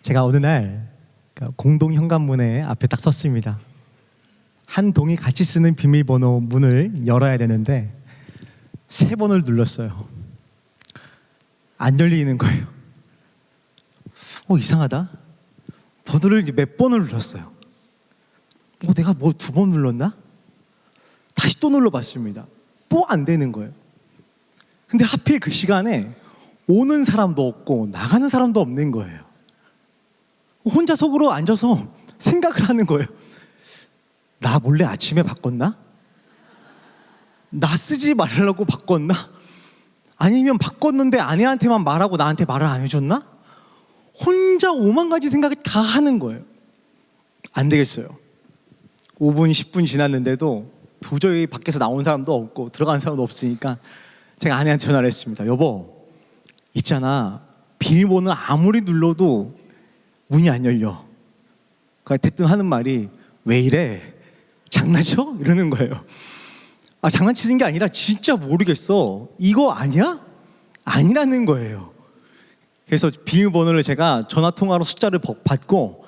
제가 어느 날 공동 현관문에 앞에 딱 섰습니다. 한 동이 같이 쓰는 비밀번호 문을 열어야 되는데 3번을 눌렀어요. 안 열리는 거예요. 이상하다. 번호를 몇 번을 눌렀어요. 내가 2번 눌렀나? 다시 또 눌러봤습니다. 또 안 되는 거예요. 근데 하필 그 시간에 오는 사람도 없고 나가는 사람도 없는 거예요. 혼자 속으로 앉아서 생각을 하는 거예요. 나 몰래 아침에 바꿨나? 나 쓰지 말라고 바꿨나? 아니면 바꿨는데 아내한테만 말하고 나한테 말을 안 해줬나? 혼자 5만 가지 생각을 다 하는 거예요. 안 되겠어요. 5분, 10분 지났는데도 도저히 밖에서 나온 사람도 없고 들어간 사람도 없으니까 제가 아내한테 전화를 했습니다. 여보, 있잖아, 비밀번호를 아무리 눌러도 문이 안 열려. 대뜸 하는 말이 왜 이래? 장난쳐? 이러는 거예요. 장난치는 게 아니라 진짜 모르겠어. 이거 아니야? 아니라는 거예요. 그래서 비밀번호를 제가 전화통화로 숫자를 받고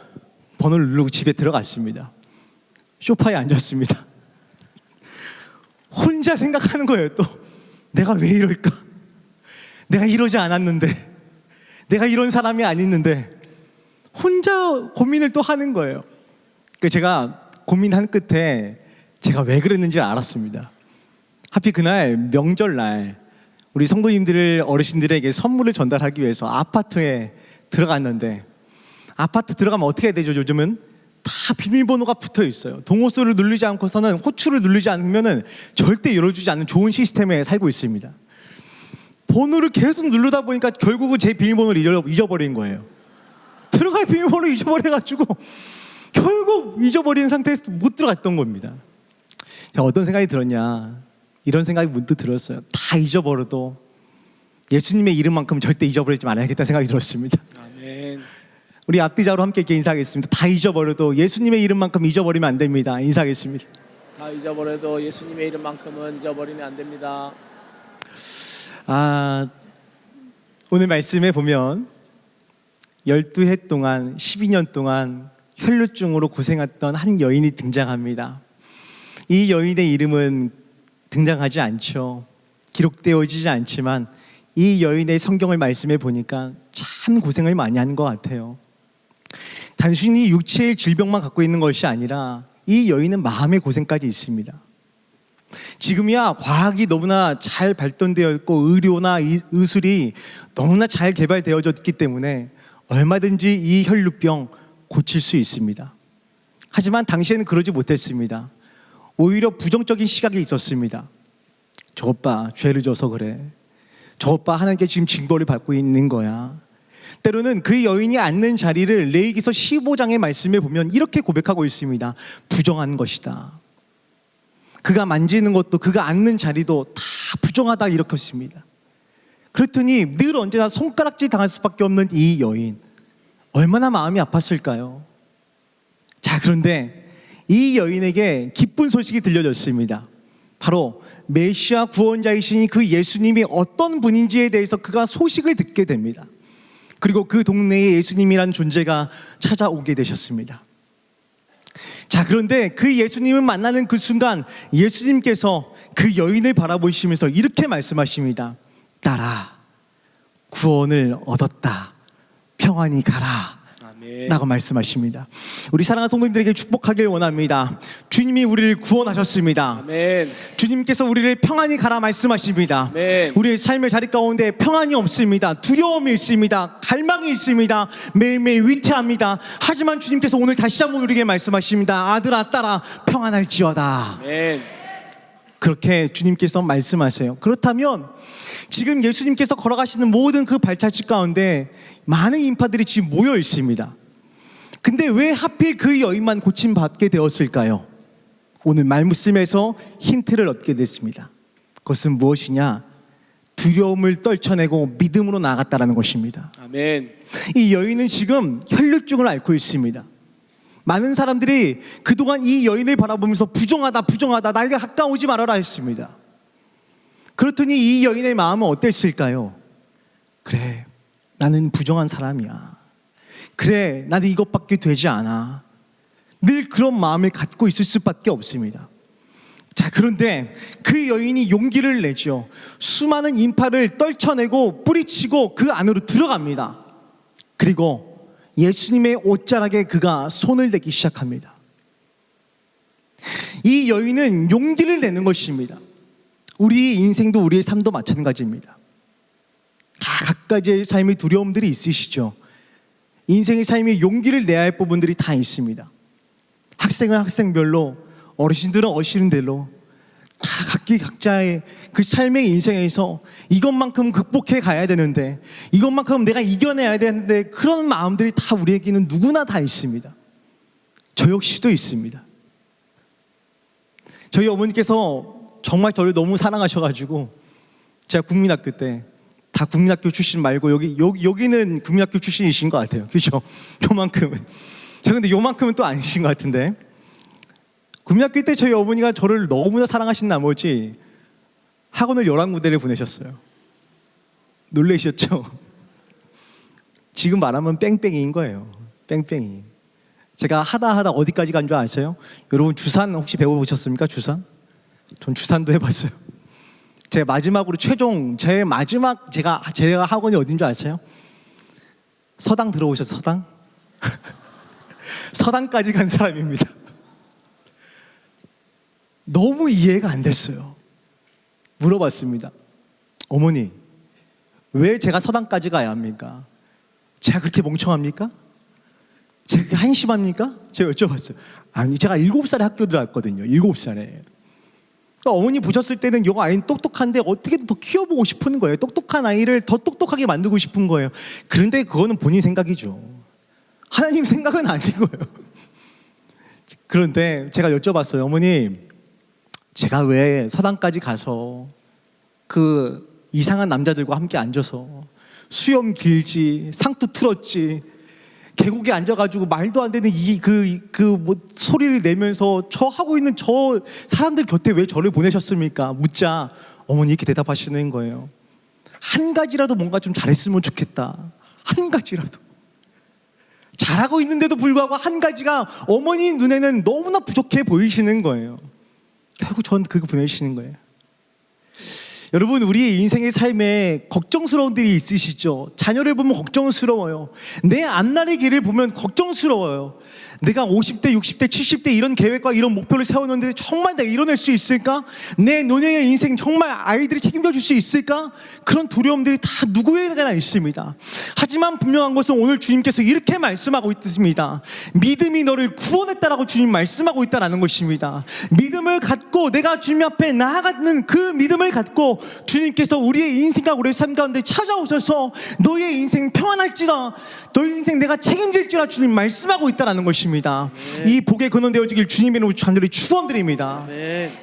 번호를 누르고 집에 들어갔습니다. 소파에 앉았습니다. 혼자 생각하는 거예요. 또 내가 왜 이럴까? 내가 이러지 않았는데, 내가 이런 사람이 아니었는데 혼자 고민을 또 하는 거예요. 제가 고민한 끝에 제가 왜 그랬는지 알았습니다. 하필 그날 명절날 우리 성도님들 어르신들에게 선물을 전달하기 위해서 아파트에 들어갔는데, 아파트 들어가면 어떻게 해야 되죠? 요즘은 다 비밀번호가 붙어 있어요. 동호수를 누르지 않고서는, 호출을 누르지 않으면 절대 열어주지 않는 좋은 시스템에 살고 있습니다. 번호를 계속 누르다 보니까 결국은 제 비밀번호를 잊어버린 거예요. 들어갈 비밀번호를 잊어버려가지고 결국 잊어버린 상태에서 못 들어갔던 겁니다. 어떤 생각이 들었냐, 이런 생각이 문득 들었어요. 다 잊어버려도 예수님의 이름만큼 절대 잊어버리지 말아야겠다는 생각이 들었습니다. 아멘. 우리 앞뒤자로 함께 인사하겠습니다. 다 잊어버려도 예수님의 이름만큼 잊어버리면 안 됩니다. 인사하겠습니다. 다 잊어버려도 예수님의 이름만큼은 잊어버리면 안 됩니다. 오늘 말씀에 보면 12해 동안, 12년 동안 혈루증으로 고생했던 한 여인이 등장합니다. 이 여인의 이름은 등장하지 않죠. 기록되어지지 않지만 이 여인의 성경을 말씀해 보니까 참 고생을 많이 한 것 같아요. 단순히 육체의 질병만 갖고 있는 것이 아니라 이 여인은 마음의 고생까지 있습니다. 지금이야 과학이 너무나 잘 발전되어 있고 의료나 의술이 너무나 잘 개발되어졌기 때문에 얼마든지 이 혈루병 고칠 수 있습니다. 하지만 당시에는 그러지 못했습니다. 오히려 부정적인 시각이 있었습니다. 저 오빠 죄를 져서 그래. 저 오빠 하나님께 지금 징벌을 받고 있는 거야. 때로는 그 여인이 앉는 자리를 레위기서 15장의 말씀에 보면 이렇게 고백하고 있습니다. 부정한 것이다. 그가 만지는 것도, 그가 앉는 자리도 다 부정하다 이렇게 했습니다. 그랬더니 늘 언제나 손가락질 당할 수밖에 없는 이 여인, 얼마나 마음이 아팠을까요? 그런데 이 여인에게 기쁜 소식이 들려졌습니다. 바로 메시아 구원자이신 그 예수님이 어떤 분인지에 대해서 그가 소식을 듣게 됩니다. 그리고 그 동네에 예수님이란 존재가 찾아오게 되셨습니다. 그런데 그 예수님을 만나는 그 순간 예수님께서 그 여인을 바라보시면서 이렇게 말씀하십니다. 딸아, 구원을 얻었다. 평안히 가라. 라고 말씀하십니다. 우리 사랑하는 성도님들에게 축복하길 원합니다. 주님이 우리를 구원하셨습니다. 아멘. 주님께서 우리를 평안히 가라 말씀하십니다. 아멘. 우리의 삶의 자리 가운데 평안이 없습니다. 두려움이 있습니다. 갈망이 있습니다. 매일매일 위태합니다. 하지만 주님께서 오늘 다시 한번 우리에게 말씀하십니다. 아들아, 딸아, 평안할지어다. 아멘. 그렇게 주님께서 말씀하세요. 그렇다면 지금 예수님께서 걸어가시는 모든 그 발자취 가운데 많은 인파들이 지금 모여 있습니다. 근데 왜 하필 그 여인만 고침받게 되었을까요? 오늘 말씀에서 힌트를 얻게 됐습니다. 그것은 무엇이냐? 두려움을 떨쳐내고 믿음으로 나아갔다는 것입니다. 아멘. 이 여인은 지금 혈루증을 앓고 있습니다. 많은 사람들이 그동안 이 여인을 바라보면서 부정하다, 나에게 가까우지 말아라 했습니다. 그렇더니 이 여인의 마음은 어땠을까요? 그래, 나는 부정한 사람이야. 그래, 나는 이것밖에 되지 않아. 늘 그런 마음을 갖고 있을 수밖에 없습니다. 자, 그런데 그 여인이 용기를 내죠. 수많은 인파를 떨쳐내고 뿌리치고 그 안으로 들어갑니다. 그리고 예수님의 옷자락에 그가 손을 대기 시작합니다. 이 여인은 용기를 내는 것입니다. 우리 인생도 우리의 삶도 마찬가지입니다. 다 각가지의 삶의 두려움들이 있으시죠. 인생의 삶에 용기를 내야 할 부분들이 다 있습니다. 학생은 학생별로, 어르신들은 어르신들로 다 각기 각자의 그 삶의 인생에서 이것만큼 극복해 가야 되는데, 이것만큼 내가 이겨내야 되는데, 그런 마음들이 다 우리에게는 누구나 다 있습니다. 저 역시도 있습니다. 저희 어머니께서 정말 저를 너무 사랑하셔가지고, 제가 국민학교 때, 다 국민학교 출신 말고 여기는 국민학교 출신이신 것 같아요. 그죠? 요만큼은. 저 근데 요만큼은 또 아니신 것 같은데, 국민학교 때 저희 어머니가 저를 너무나 사랑하신 나머지 학원을 11군데를 보내셨어요. 놀라셨죠? 지금 말하면 뺑뺑이인 거예요. 뺑뺑이. 제가 하다 어디까지 간 줄 아세요? 여러분 주산 혹시 배워보셨습니까? 주산? 전 주산도 해봤어요. 제 마지막으로 제 마지막 제가 학원이 어딘 줄 아세요? 서당 들어오셨어요? 서당? 서당까지 간 사람입니다. 너무 이해가 안 됐어요. 물어봤습니다. 어머니, 왜 제가 서당까지 가야 합니까? 제가 그렇게 멍청합니까? 제가 그렇게 한심합니까? 제가 여쭤봤어요. 아니, 제가 7살에 학교 들어갔거든요. 7살에. 그러니까 어머니 보셨을 때는 이 아이는 똑똑한데 어떻게든 더 키워보고 싶은 거예요. 똑똑한 아이를 더 똑똑하게 만들고 싶은 거예요. 그런데 그거는 본인 생각이죠. 하나님 생각은 아닌 거예요. 그런데 제가 여쭤봤어요. 어머니, 제가 왜 서당까지 가서 그 이상한 남자들과 함께 앉아서 수염 길지, 상투 틀었지, 계곡에 앉아가지고 말도 안 되는 소리를 내면서 저 하고 있는 저 사람들 곁에 왜 저를 보내셨습니까? 묻자 어머니 이렇게 대답하시는 거예요. 한 가지라도 뭔가 좀 잘했으면 좋겠다. 한 가지라도. 잘하고 있는데도 불구하고 한 가지가 어머니 눈에는 너무나 부족해 보이시는 거예요. 결국 전 그거 보내시는 거예요. 여러분, 우리의 인생의 삶에 걱정스러운 일이 있으시죠? 자녀를 보면 걱정스러워요. 내 앞날의 길을 보면 걱정스러워요. 내가 50대, 60대, 70대 이런 계획과 이런 목표를 세웠는데 정말 내가 이뤄낼 수 있을까? 내 노년의 인생 정말 아이들이 책임져 줄 수 있을까? 그런 두려움들이 다 누구에게나 있습니다. 하지만 분명한 것은 오늘 주님께서 이렇게 말씀하고 있습니다. 믿음이 너를 구원했다라고 주님 말씀하고 있다는 것입니다. 믿음을 갖고 내가 주님 앞에 나아가는 그 믿음을 갖고 주님께서 우리의 인생과 우리의 삶 가운데 찾아오셔서 너의 인생 평안할지라, 너의 인생 내가 책임질지라 주님 말씀하고 있다는 것입니다. 이 복에 근원되어지길 주님의 이름으로 간절히 축원드립니다.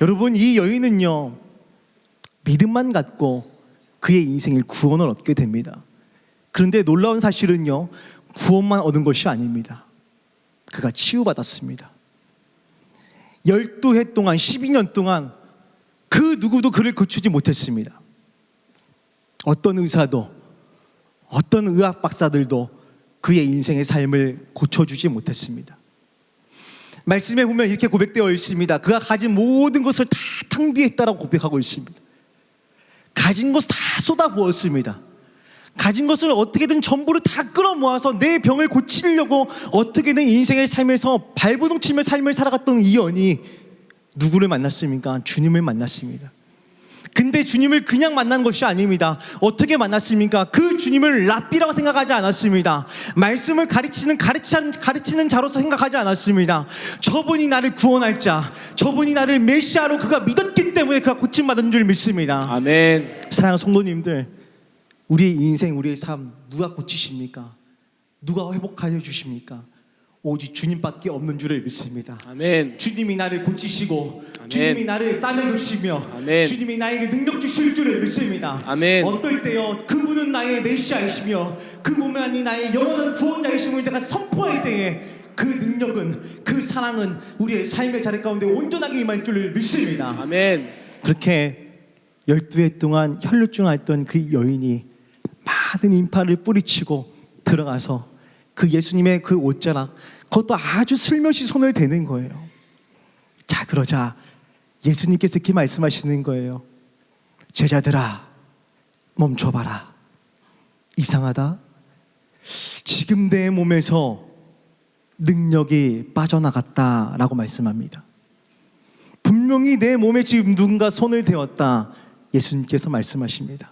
여러분, 이 여인은요 믿음만 갖고 그의 인생의 구원을 얻게 됩니다. 그런데 놀라운 사실은요, 구원만 얻은 것이 아닙니다. 그가 치유받았습니다. 12해 동안, 12년 동안 그 누구도 그를 고치지 못했습니다. 어떤 의사도, 어떤 의학 박사들도 그의 인생의 삶을 고쳐주지 못했습니다. 말씀에 보면 이렇게 고백되어 있습니다. 그가 가진 모든 것을 다 탕비했다라고 고백하고 있습니다. 가진 것을 다 쏟아부었습니다. 가진 것을 어떻게든 전부를 다 끌어모아서 내 병을 고치려고 어떻게든 인생의 삶에서 발버둥 치며 삶을 살아갔던 이 여인이 누구를 만났습니까? 주님을 만났습니다. 근데 주님을 그냥 만난 것이 아닙니다. 어떻게 만났습니까? 그 주님을 랍비라고 생각하지 않았습니다. 말씀을 가르치는 자로서 생각하지 않았습니다. 저분이 나를 구원할 자, 저분이 나를 메시아로 그가 믿었기 때문에 그가 고침받은 줄 믿습니다. 아멘. 사랑하는 성도님들, 우리의 인생, 우리의 삶 누가 고치십니까? 누가 회복하여 주십니까? 오직 주님밖에 없는 줄을 믿습니다. 아멘. 주님이 나를 고치시고, 아멘. 주님이 나를 싸매주시며, 아멘. 주님이 나에게 능력 주실 줄을 믿습니다. 아멘. 어떨 때요 그분은 나의 메시아이시며 그분만이 나의 영원한 구원자이심을 내가 선포할 때에 그 능력은, 그 사랑은 우리의 삶의 자리 가운데 온전하게 임할 줄을 믿습니다. 아멘. 그렇게 12해 동안 혈루증 앓던 그 여인이 많은 인파를 뿌리치고 들어가서 그 예수님의 그 옷자락, 그것도 아주 슬며시 손을 대는 거예요. 자, 그러자 예수님께서 이렇게 말씀하시는 거예요. 제자들아, 멈춰봐라. 이상하다. 지금 내 몸에서 능력이 빠져나갔다라고 말씀합니다. 분명히 내 몸에 지금 누군가 손을 대었다. 예수님께서 말씀하십니다.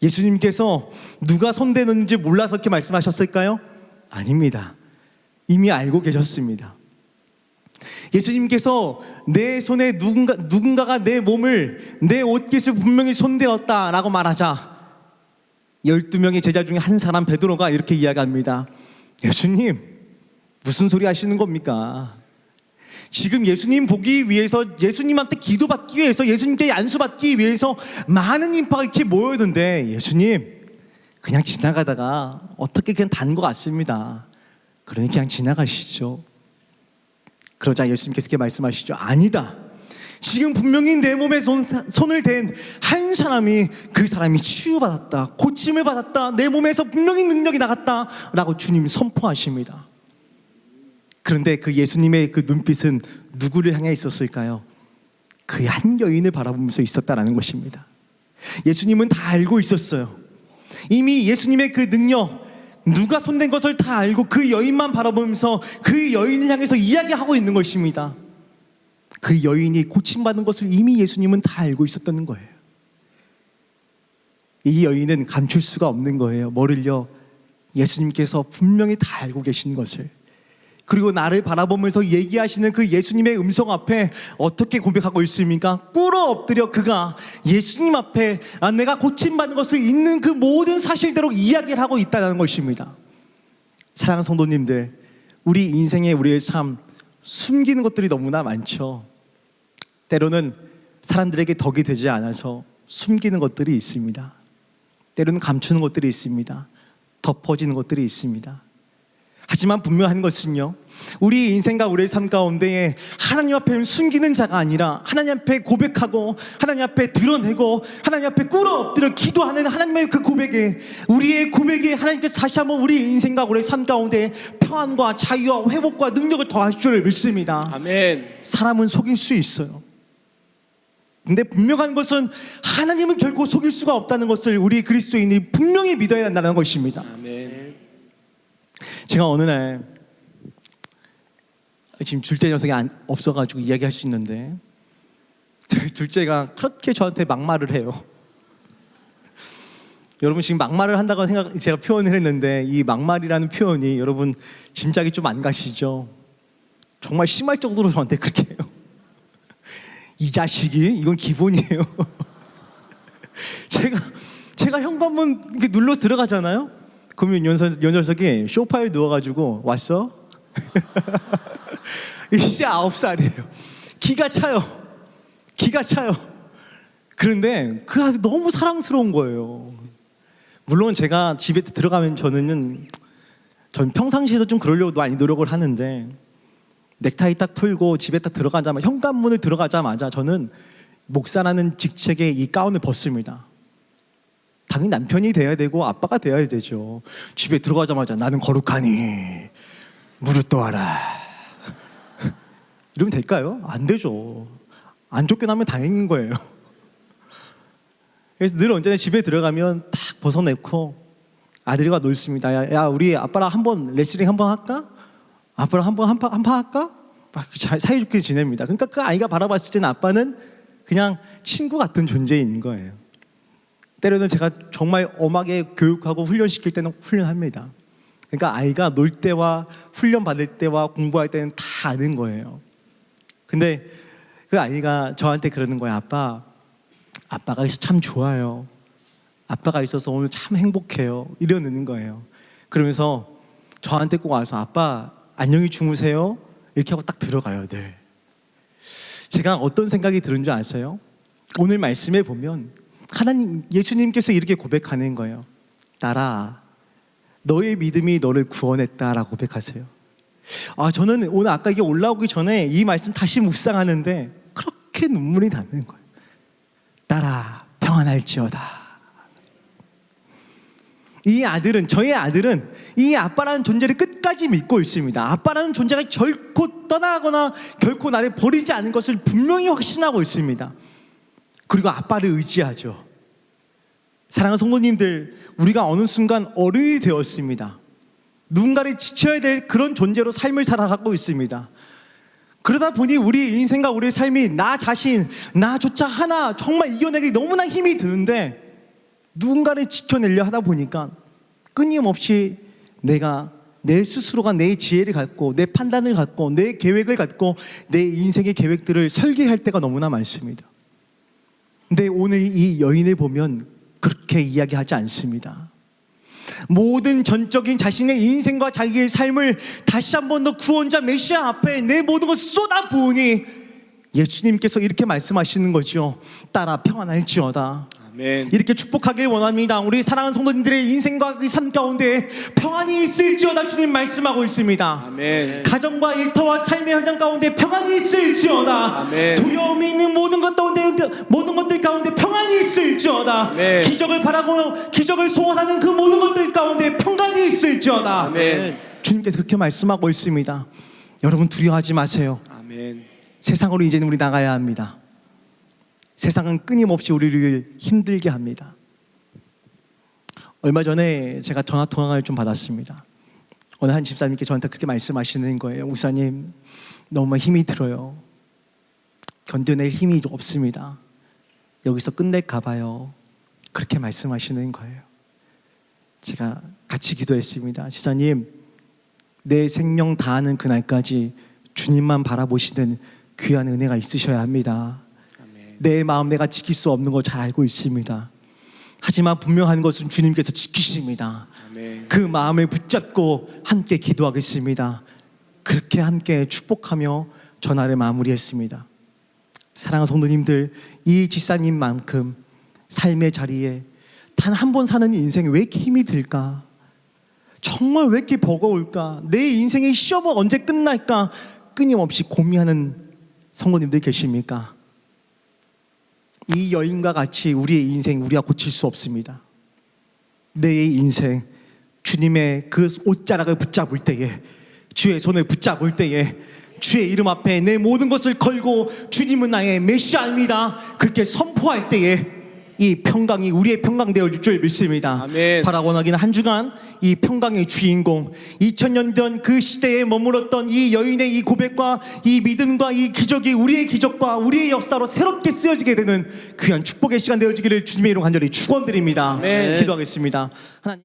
예수님께서 누가 손대는지 몰라서 이렇게 말씀하셨을까요? 아닙니다. 이미 알고 계셨습니다. 예수님께서 내 손에 누군가가 내 몸을, 내 옷깃을 분명히 손대었다라고 말하자 12명의 제자 중에 한 사람 베드로가 이렇게 이야기합니다. 예수님, 무슨 소리 하시는 겁니까? 지금 예수님 보기 위해서, 예수님한테 기도받기 위해서, 예수님께 안수받기 위해서 많은 인파가 이렇게 모여있는데 예수님, 그냥 지나가다가 어떻게 그냥 단 것 같습니다. 그러니 그냥 지나가시죠. 그러자 예수님께서 이렇게 말씀하시죠. 아니다. 지금 분명히 내 몸에 손을 댄 한 사람이, 그 사람이 치유받았다, 고침을 받았다, 내 몸에서 분명히 능력이 나갔다 라고 주님이 선포하십니다. 그런데 그 예수님의 그 눈빛은 누구를 향해 있었을까요? 그 한 여인을 바라보면서 있었다라는 것입니다. 예수님은 다 알고 있었어요. 이미 예수님의 그 능력, 누가 손댄 것을 다 알고 그 여인만 바라보면서 그 여인을 향해서 이야기하고 있는 것입니다. 그 여인이 고침받은 것을 이미 예수님은 다 알고 있었다는 거예요. 이 여인은 감출 수가 없는 거예요. 뭐를요? 예수님께서 분명히 다 알고 계신 것을. 그리고 나를 바라보면서 얘기하시는 그 예수님의 음성 앞에 어떻게 고백하고 있습니까? 꿇어 엎드려 그가 예수님 앞에 내가 고침받는 것을 있는 그 모든 사실대로 이야기를 하고 있다는 것입니다. 사랑하는 성도님들, 우리 인생에 우리의 삶 숨기는 것들이 너무나 많죠. 때로는 사람들에게 덕이 되지 않아서 숨기는 것들이 있습니다. 때로는 감추는 것들이 있습니다. 덮어지는 것들이 있습니다. 하지만 분명한 것은요, 우리 인생과 우리의 삶 가운데에 하나님 앞에 숨기는 자가 아니라 하나님 앞에 고백하고 하나님 앞에 드러내고 하나님 앞에 꿇어 엎드려 기도하는 하나님의 그 고백에, 우리의 고백에 하나님께서 다시 한번 우리 인생과 우리의 삶 가운데 평안과 자유와 회복과 능력을 더하실 줄 믿습니다. 아멘. 사람은 속일 수 있어요. 근데 분명한 것은 하나님은 결코 속일 수가 없다는 것을 우리 그리스도인이 분명히 믿어야 한다는 것입니다. 아멘. 제가 어느 날, 지금 둘째 녀석이 없어가지고 이야기할 수 있는데, 둘째가 그렇게 저한테 막말을 해요. 여러분, 지금 막말을 한다고 제가 표현을 했는데, 이 막말이라는 표현이 여러분 짐작이 좀 안 가시죠? 정말 심할 정도로 저한테 그렇게 해요. 이 자식이, 이건 기본이에요. 제가 현관문 이렇게 눌러서 들어가잖아요. 그러면 요 녀석이 소파에 누워가지고 왔어? 이제 9살이에요. 기가 차요. 그런데 그 아들 너무 사랑스러운 거예요. 물론 제가 집에 들어가면 전 평상시에도 좀 그러려고 많이 노력을 하는데, 넥타이 딱 풀고 집에 딱 들어가자마자, 현관문을 들어가자마자 저는 목사라는 직책의 이 가운을 벗습니다. 당연히 남편이 돼야 되고 아빠가 돼야 되죠. 집에 들어가자마자 나는 거룩하니 무릇 또하라 이러면 될까요? 안 되죠. 안 쫓겨나면 다행인 거예요. 그래서 늘 언제나 집에 들어가면 탁 벗어내고 아들과 놀습니다. 야, 우리 아빠랑 한번 레슬링 한번 할까? 아빠랑 한판 할까? 막 잘 사이좋게 지냅니다. 그러니까 그 아이가 바라봤을 때는 아빠는 그냥 친구 같은 존재인 거예요. 때로는 제가 정말 엄하게 교육하고 훈련시킬 때는 훈련합니다. 그러니까 아이가 놀 때와 훈련 받을 때와 공부할 때는 다 아는 거예요. 근데 그 아이가 저한테 그러는 거예요. 아빠가 있어서 참 좋아요. 아빠가 있어서 오늘 참 행복해요. 이러는 거예요. 그러면서 저한테 꼭 와서 아빠 안녕히 주무세요. 이렇게 하고 딱 들어가요, 늘. 제가 어떤 생각이 드는 줄 아세요? 오늘 말씀에 보면 하나님, 예수님께서 이렇게 고백하는 거예요. 딸아, 너의 믿음이 너를 구원했다라고 고백하세요. 저는 오늘 아까 이게 올라오기 전에 이 말씀 다시 묵상하는데 그렇게 눈물이 나는 거예요. 딸아, 평안할지어다. 이 아들은, 저의 아들은 이 아빠라는 존재를 끝까지 믿고 있습니다. 아빠라는 존재가 결코 떠나거나 결코 나를 버리지 않은 것을 분명히 확신하고 있습니다. 그리고 아빠를 의지하죠. 사랑하는 성도님들, 우리가 어느 순간 어른이 되었습니다. 누군가를 지켜야 될 그런 존재로 삶을 살아가고 있습니다. 그러다 보니 우리 인생과 우리의 삶이 나 자신, 나조차 하나 정말 이겨내기 너무나 힘이 드는데 누군가를 지켜내려 하다 보니까 끊임없이 내가 내 스스로가 내 지혜를 갖고 내 판단을 갖고 내 계획을 갖고 내 인생의 계획들을 설계할 때가 너무나 많습니다. 근데 오늘 이 여인을 보면 그렇게 이야기하지 않습니다. 모든 전적인 자신의 인생과 자기의 삶을 다시 한 번 더 구원자 메시아 앞에 내 모든 것을 쏟아부으니 예수님께서 이렇게 말씀하시는 거죠. 딸아, 평안할지어다. 아멘. 이렇게 축복하길 원합니다. 우리 사랑하는 성도님들의 인생과 그 삶 가운데 평안이 있을지어다 주님 말씀하고 있습니다. 아멘. 가정과 일터와 삶의 현장 가운데 평안이 있을지어다. 아멘. 두려움이 있는 모든 것들 가운데 평안이 있을지어다. 아멘. 기적을 바라고 기적을 소원하는 그 모든 것들 가운데 평안이 있을지어다. 아멘. 주님께서 그렇게 말씀하고 있습니다. 여러분 두려워하지 마세요. 아멘. 세상으로 이제는 우리 나가야 합니다. 세상은 끊임없이 우리를 힘들게 합니다. 얼마 전에 제가 전화 통화를 좀 받았습니다. 어느 한 집사님께 저한테 그렇게 말씀하시는 거예요. 목사님, 너무 힘이 들어요. 견뎌낼 힘이 없습니다. 여기서 끝낼까 봐요. 그렇게 말씀하시는 거예요. 제가 같이 기도했습니다. 집사님, 내 생명 다하는 그날까지 주님만 바라보시는 귀한 은혜가 있으셔야 합니다. 내 마음 내가 지킬 수 없는 거 잘 알고 있습니다. 하지만 분명한 것은 주님께서 지키십니다. 아멘. 그 마음을 붙잡고 함께 기도하겠습니다. 그렇게 함께 축복하며 전화를 마무리했습니다. 사랑하는 성도님들, 이 집사님만큼 삶의 자리에 단 한 번 사는 인생이 왜 이렇게 힘이 들까? 정말 왜 이렇게 버거울까? 내 인생의 시험은 언제 끝날까? 끊임없이 고민하는 성도님들 계십니까? 이 여인과 같이 우리의 인생 우리가 고칠 수 없습니다. 내 인생 주님의 그 옷자락을 붙잡을 때에, 주의 손을 붙잡을 때에, 주의 이름 앞에 내 모든 것을 걸고 주님은 나의 메시아입니다 그렇게 선포할 때에 이 평강이 우리의 평강 되어줄 줄 믿습니다. 아멘. 바라원하기는 한 주간 이 평강의 주인공, 2000년 전 그 시대에 머물렀던 이 여인의 이 고백과 이 믿음과 이 기적이 우리의 기적과 우리의 역사로 새롭게 쓰여지게 되는 귀한 축복의 시간 되어지기를 주님의 이름 간절히 축원드립니다. 아멘. 기도하겠습니다. 하나님.